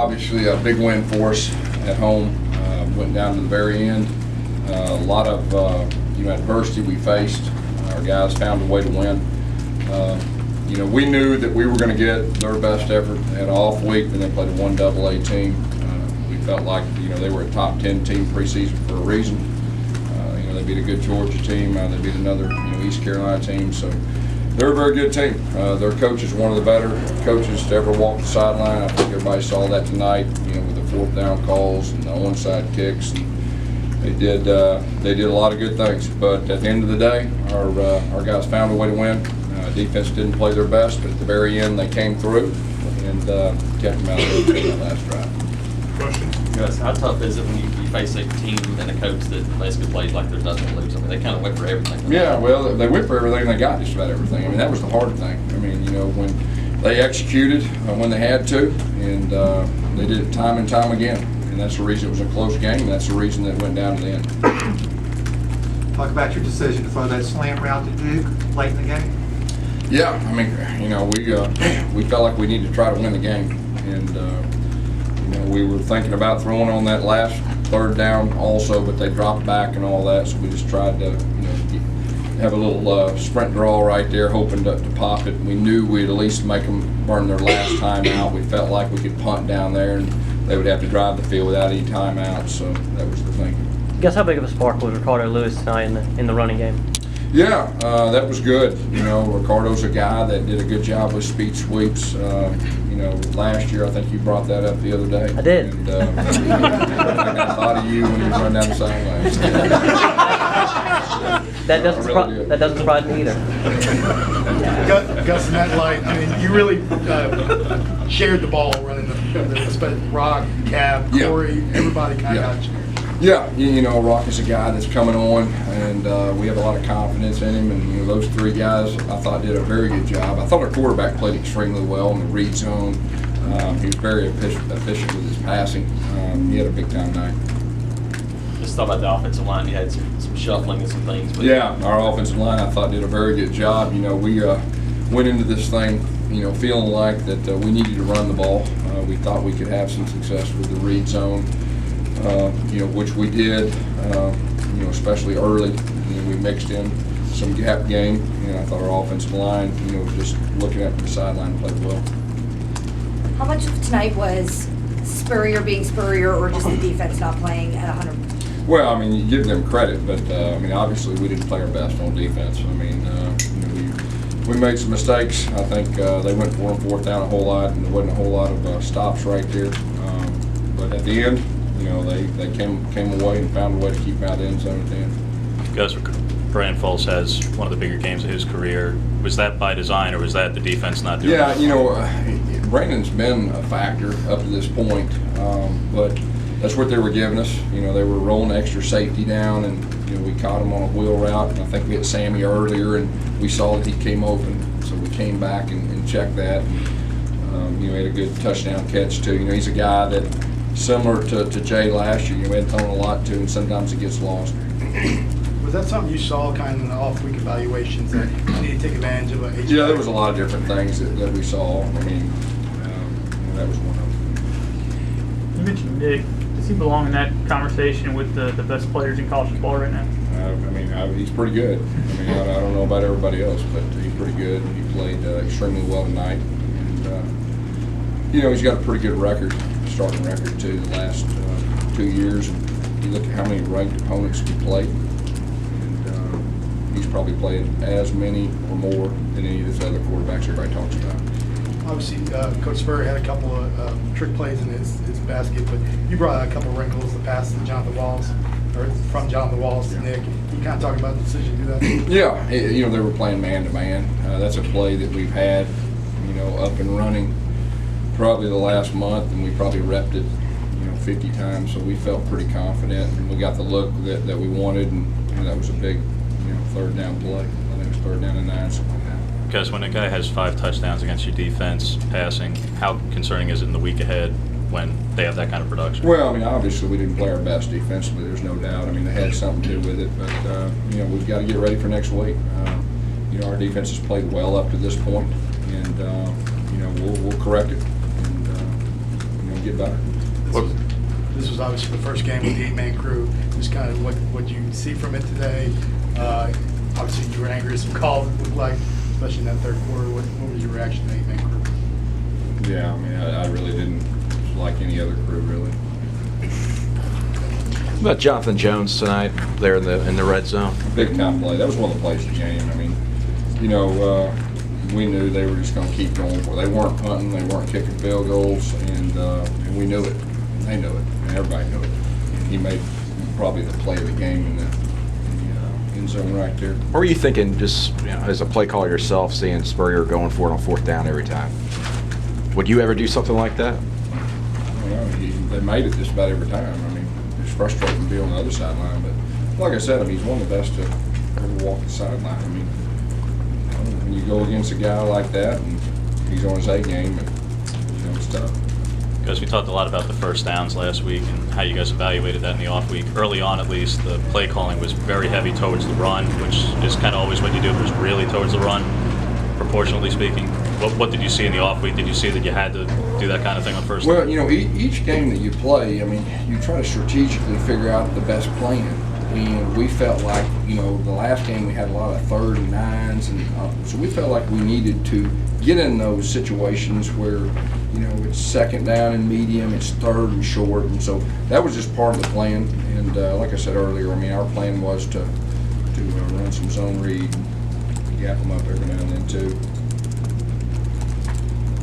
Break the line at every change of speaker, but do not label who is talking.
obviously a big win for us at home. Went down to the very end. A lot of adversity we faced. Our guys found a way to win. We knew that we were going to get their best effort. They had an off week, then they played a 1AA team. We felt like they were a top 10 team preseason for a reason. They beat a good Georgia team. They beat another East Carolina team. So they're a very good team. Their coach is one of the better coaches to ever walk the sideline. I think everybody saw that tonight. With the fourth down calls and the onside kicks. And they did a lot of good things. But at the end of the day, our guys found a way to win. Defense didn't play their best, but at the very end they came through and kept them out of that last drive.
Question?
Gus, how tough is it when you face a team and a coach that basically plays like there's nothing to lose? I mean, they kind of went for everything.
Yeah, well, they went for everything. They got just about everything. I mean, that was the hard thing. I mean, when they executed when they had to, and they did it time and time again. And that's the reason it was a close game. And that's the reason that it went down to the end.
Talk about your decision to throw that slant route to Duke late in the game.
Yeah, I mean, we felt like we needed to try to win the game, and we were thinking about throwing on that last third down also, but they dropped back and all that, so we just tried to have a little sprint draw right there, hoping to pop it. We knew we'd at least make them burn their last time out. We felt like we could punt down there, and they would have to drive the field without any timeouts, so that was the thinking.
Guess how big of a spark was Ricardo Lewis tonight in the running game?
Yeah, that was good. Ricardo's a guy that did a good job with speed sweeps. Last year I think you brought that up the other day.
I did.
And I thought of you when you run down the sidelines.
That doesn't surprise me either.
Gus, in that light, I mean, you really shared the ball running the Rock, Cab, Corey, everybody kind of got you.
Yeah, Rock is a guy that's coming on, and we have a lot of confidence in him. And those three guys, I thought, did a very good job. I thought our quarterback played extremely well in the read zone. He was very efficient with his passing. He had a big time night.
Just thought about the offensive line. You had some shuffling and some things. But
yeah, our offensive line, I thought, did a very good job. We went into this thing, feeling like that we needed to run the ball. We thought we could have some success with the read zone. Which we did, especially early. We mixed in some gap game. I thought our offensive line, just looking at the sideline, played well.
How much of tonight was Spurrier being Spurrier, or just the defense not playing at 100%?
Well, I mean, you give them credit, but obviously we didn't play our best on defense. We made some mistakes. I think they went for them fourth down a whole lot, and there wasn't a whole lot of stops right there. But at the end, they came away and found a way to keep out the end zone at the end.
Gus, Brandon Foles has one of the bigger games of his career. Was that by design, or was that the defense not doing it?
Yeah, Brandon's been a factor up to this point, but that's what they were giving us. They were rolling extra safety down, and we caught him on a wheel route. And I think we hit Sammy earlier, and we saw that he came open, so we came back and checked that. And, he had a good touchdown catch too. He's a guy that, similar to Jay last year, we had thrown a lot to, and sometimes it gets lost.
Was that something you saw kind of in the off-week evaluations that you need to take advantage of?
Yeah, there was a lot of different things that we saw. That was one of them.
You mentioned Nick. Does he belong in that conversation with the best players in college football right now?
He's pretty good. I don't know about everybody else, but he's pretty good. He played extremely well tonight. And, he's got a pretty good record. Starting record too the last 2 years, and you look at how many ranked opponents he played, and he's probably played as many or more than any of these other quarterbacks everybody talks about.
Obviously, Coach Spurrier had a couple of trick plays in his basket, but you brought out a couple of wrinkles, the pass to Jonathan Walls, or from Jonathan Walls to Nick. You kind of talk about the decision to do that?
Yeah, they were playing man-to-man. That's a play that we've had, up and running probably the last month, and we probably repped it 50 times, so we felt pretty confident, and we got the look that we wanted, and that was a big third down play. I think it was third down and 9, something like that.
Because when a guy has 5 touchdowns against your defense passing, how concerning is it in the week ahead when they have that kind of production?
Well, obviously we didn't play our best defensively, there's no doubt. They had something to do with it, but we've got to get ready for next week. Our defense has played well up to this point, and we'll correct it. get better.
This was obviously the first game with the 8-man crew. Just kind of what you see from it today. Obviously, you were angry at some calls, it looked like, especially in that third quarter. What was your reaction to the 8-man crew?
Yeah, I mean, I really didn't like any other crew, really.
What about Jonathan Jones tonight there in the red zone?
Big time play. That was one of the plays of the game. I mean, you know, we knew they were just going to keep going for it. They weren't punting, they weren't kicking field goals, and we knew it. And they knew it, and everybody knew it. And he made probably the play of the game in the end zone right there.
What were you thinking, just as a play caller yourself, seeing Spurrier going for it on 4th down every time? Would you ever do something like that?
I don't know. They made it just about every time. I mean, it's frustrating to be on the other sideline, but like I said, I mean, he's one of the best to ever walk the sideline. I mean, when you go against a guy like that, and he's on his A game, and it's tough.
Because we talked a lot about the first downs last week and how you guys evaluated that in the off week. Early on, at least, the play calling was very heavy towards the run, which is kind of always what you do, but it was really towards the run, proportionally speaking. What did you see in the off week? Did you see that you had to do that kind of thing on first down?
Well, you know, each game that you play, I mean, you try to strategically figure out the best plan. And we felt like, you know, the last game we had a lot of 3rd and 9s, and so we felt like we needed to get in those situations where, you know, it's 2nd down and medium, it's 3rd and short, and so that was just part of the plan. And like I said earlier, I mean, our plan was to run some zone read, gap them up every now and then too.